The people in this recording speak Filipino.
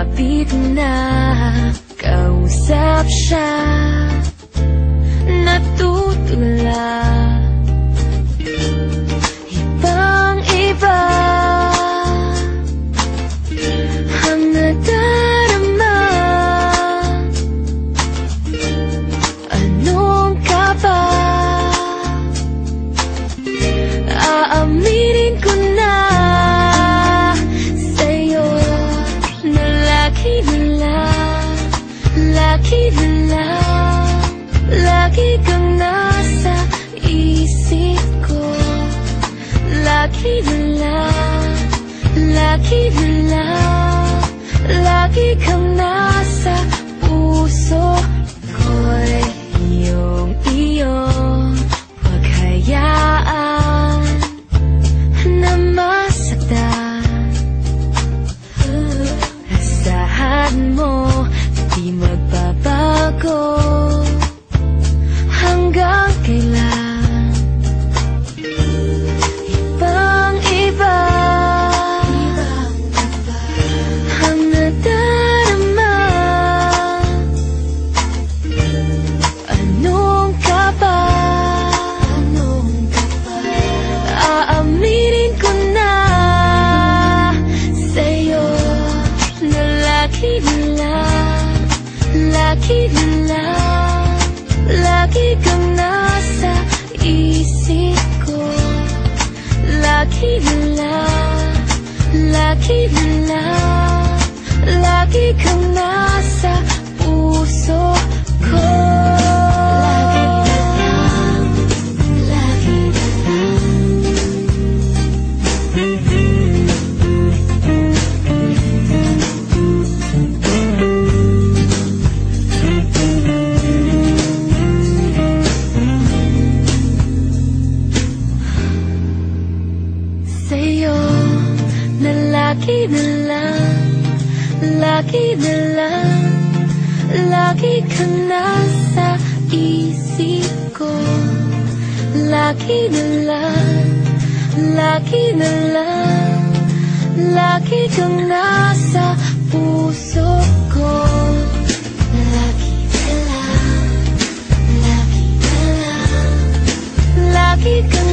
Lumapit na, kausap siya, natutulala. Ibang-iba ang nadarama. Anong ka ba? Aaminin ko na sa'yo na lagi na lang, lagi kang nasa isip ko. Lagi na lang, lagi kang nasa puso ko'y iyong wag hayaan na masaktan. Asahan mo di magbabago hanggang kailan. Ibang-iba ang nadarama. Anong ka ba? Aaminin ko na sa'yo na lagi na lang, lagi kang nasa isip ko. Lagi na lang, lagi kang nasa puso ko. Lagi na sa'yo na lagi na lang, lagi kang nasa isip ko. Lagi na lang, lagi kang nasa puso ko. Lagi na lang, lagi kang